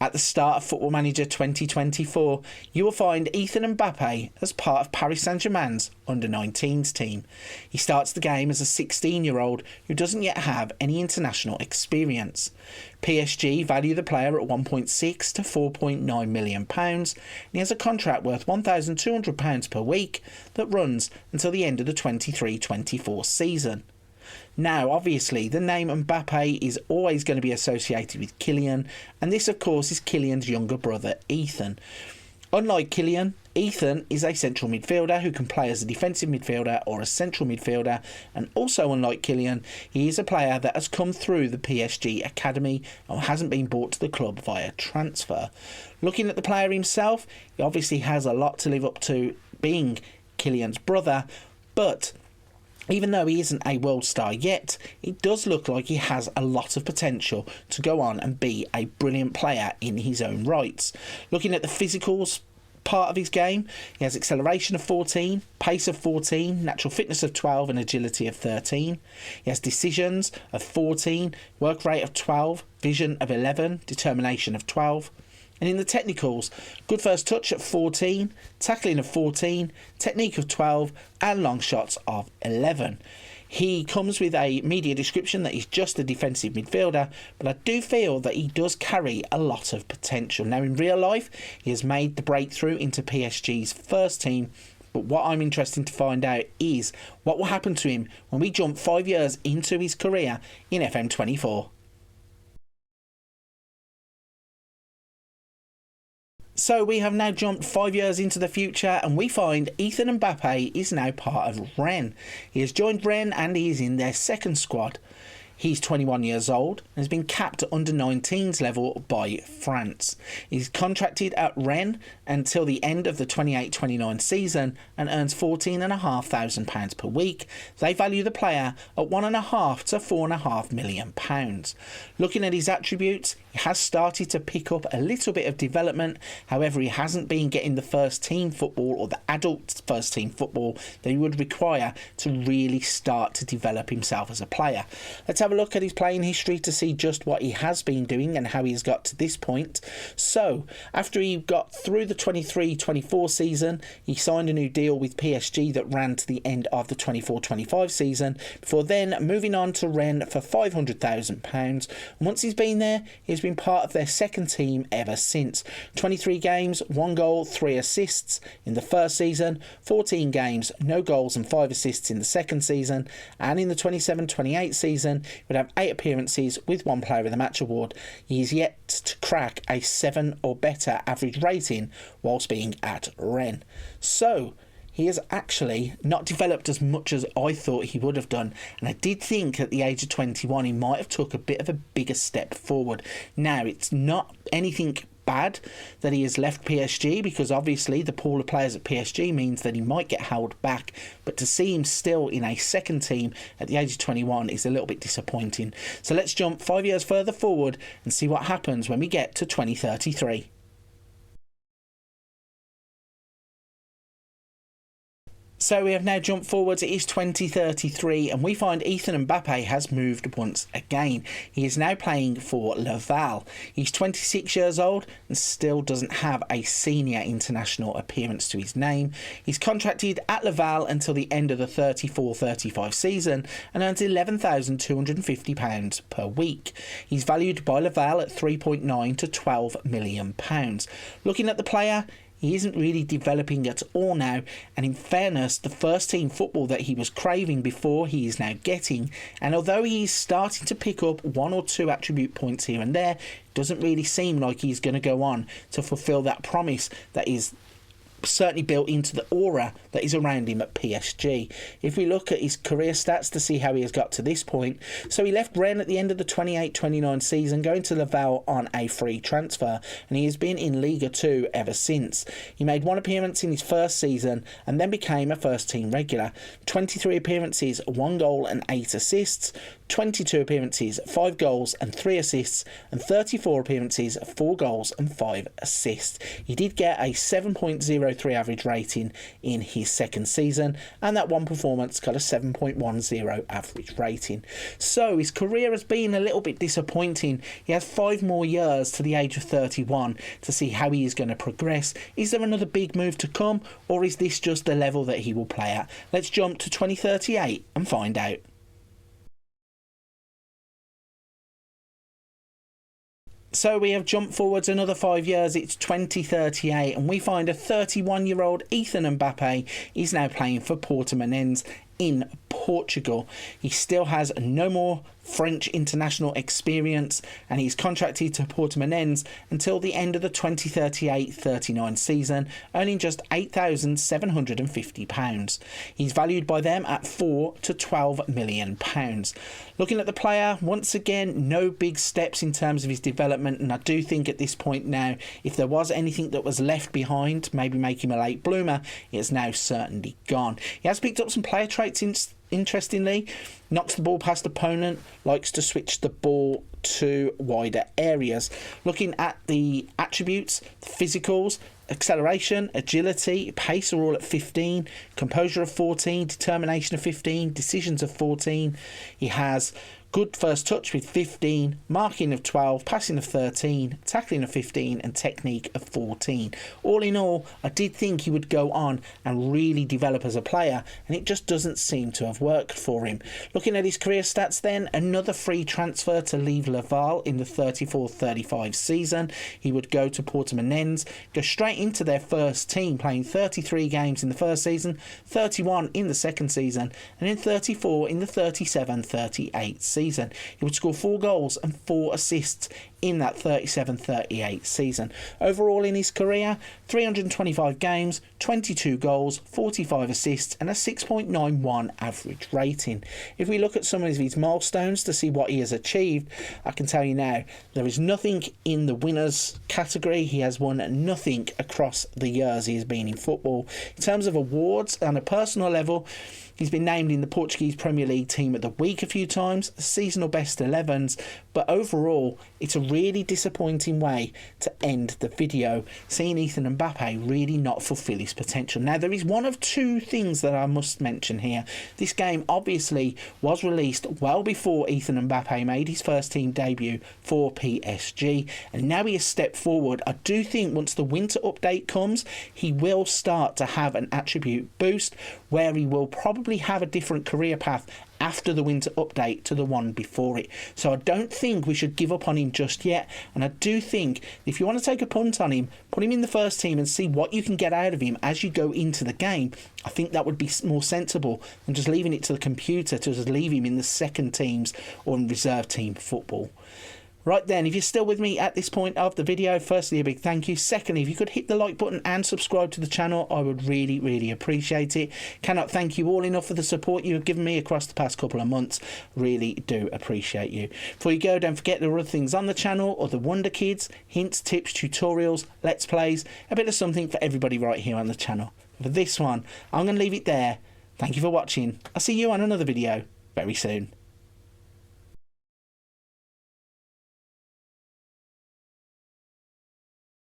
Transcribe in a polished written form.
At the start of Football Manager 2024, you will find Ethan Mbappe as part of Paris Saint-Germain's under-19s team. He starts the game as a 16-year-old who doesn't yet have any international experience. PSG value the player at £1.6 to £4.9 million, and he has a contract worth £1,200 per week that runs until the end of the 23-24 season. Now, obviously, the name Mbappe is always going to be associated with Kylian, and this, of course, is Kylian's younger brother, Ethan. Unlike Kylian, Ethan is a central midfielder who can play as a defensive midfielder or a central midfielder, and also unlike Kylian, he is a player that has come through the PSG academy and hasn't been brought to the club via transfer. Looking at the player himself, he obviously has a lot to live up to being Kylian's brother, but even though he isn't a world star yet, it does look like he has a lot of potential to go on and be a brilliant player in his own rights. Looking at the physicals part of his game, he has acceleration of 14, pace of 14, natural fitness of 12 and agility of 13. He has decisions of 14, work rate of 12, vision of 11, determination of 12. And in the technicals, good first touch at 14, tackling of 14, technique of 12 and long shots of 11. He comes with a media description that he's just a defensive midfielder, but I do feel that he does carry a lot of potential. Now, in real life, he has made the breakthrough into PSG's first team, but what I'm interested to find out is what will happen to him when we jump 5 years into his career in FM24. So we have now jumped 5 years into the future and we find Ethan Mbappe is now part of Rennes. He has joined Rennes and he is in their second squad. He's 21 years old and has been capped at under-19s level by France. He's contracted at Rennes until the end of the 28-29 season and earns £14,500 per week. They value the player at £1.5 to £4.5 million. Looking at his attributes, he has started to pick up a little bit of development. However, he hasn't been getting the first team football or the adult first team football that he would require to really start to develop himself as a player. Let's have a look at his playing history to see just what he has been doing and how he's got to this point. So, after he got through the 23-24 season, he signed a new deal with PSG that ran to the end of the 24-25 season, before then moving on to Rennes for £500,000. And once he's been there, he's been part of their second team ever since. 23 games, 1 goal, 3 assists in the first season, 14 games, no goals and 5 assists in the second season, and in the 27-28 season, he would have 8 appearances with 1 Player of the Match award. He is yet to crack a 7 or better average rating whilst being at Rennes. So, he has actually not developed as much as I thought he would have done, and I did think at the age of 21 he might have took a bit of a bigger step forward. Now, it's not anything bad that he has left PSG, because obviously the pool of players at PSG means that he might get held back, but to see him still in a second team at the age of 21 is a little bit disappointing. So let's jump 5 years further forward and see what happens when we get to 2033. So we have now jumped forward to 2033 and we find Ethan Mbappe has moved once again. He is now playing for Laval. He's 26 years old and still doesn't have a senior international appearance to his name. He's contracted at Laval until the end of the 34-35 season and earns £11,250 per week. He's valued by Laval at £3.9 to £12 million. Looking at the player, he isn't really developing at all now, and in fairness, the first team football that he was craving before he is now getting, and although he is starting to pick up 1 or 2 attribute points here and there, it doesn't really seem like he's going to go on to fulfill that promise that is certainly built into the aura that is around him at PSG. If we look at his career stats to see how he has got to this point, so he left Rennes at the end of the 28-29 season, going to Laval on a free transfer, and he has been in Ligue 2 ever since. He made 1 appearance in his first season and then became a first team regular. 23 appearances, 1 goal and 8 assists, 22 appearances, 5 goals and 3 assists, and 34 appearances, 4 goals and 5 assists. He did get a 7.03 average rating in his second season, and that one performance got a 7.10 average rating. So his career has been a little bit disappointing. He has 5 more years to the age of 31 to see how he is going to progress. Is there another big move to come, or is this just the level that he will play at? Let's jump to 2038 and find out. So we have jumped forwards another 5 years. It's 2038, and we find a 31-year-old Ethan Mbappe is now playing for Portimonense in Portugal. He still has no more French international experience, and he's contracted to Portimonense until the end of the 2038-39 season, earning just £8,750. He's valued by them at £4 to £12 million. Looking at the player, once again, no big steps in terms of his development, and I do think at this point now, if there was anything that was left behind, maybe make him a late bloomer, it has now certainly gone. He has picked up some player traits interestingly. Knocks the ball past opponent, likes to switch the ball to wider areas. Looking at the attributes, the physicals, acceleration, agility, pace are all at 15, composure of 14, determination of 15, decisions of 14. He has good first touch with 15, marking of 12, passing of 13, tackling of 15, and technique of 14. All in all, I did think he would go on and really develop as a player, and it just doesn't seem to have worked for him. Looking at his career stats then, another free transfer to leave Laval in the 34-35 season. He would go to Portimonense, go straight into their first team, playing 33 games in the first season, 31 in the second season, and then 34 in the 37-38 season. He would score 4 goals and 4 assists in that 37-38 season. Overall in his career, 325 games, 22 goals, 45 assists, and a 6.91 average rating. If we look at some of his milestones to see what he has achieved, I can tell you now, there is nothing in the winners category. He has won nothing across the years he has been in football. In terms of awards, on a personal level, he's been named in the Portuguese Premier League Team of the Week a few times, seasonal best 11s, but overall, it's a really disappointing way to end the video, seeing Ethan Mbappe really not fulfill his potential. Now, there is one of two things that I must mention here. This game obviously was released well before Ethan Mbappe made his first team debut for PSG, and now he has stepped forward. I do think once the winter update comes, he will start to have an attribute boost where he will probably have a different career path after the winter update to the one before it. So I don't think we should give up on him just yet, and I do think if you want to take a punt on him, put him in the first team and see what you can get out of him as you go into the game. I think that would be more sensible than just leaving it to the computer to just leave him in the second teams or in reserve team football. Right then, if you're still with me at this point of the video, firstly, a big thank you. Secondly, if you could hit the like button and subscribe to the channel, I would really, really appreciate it. Cannot thank you all enough for the support you have given me across the past couple of months. Really do appreciate you. Before you go, don't forget there are other things on the channel, other Wonder Kids, hints, tips, tutorials, let's plays, a bit of something for everybody right here on the channel. For this one, I'm going to leave it there. Thank you for watching. I'll see you on another video very soon.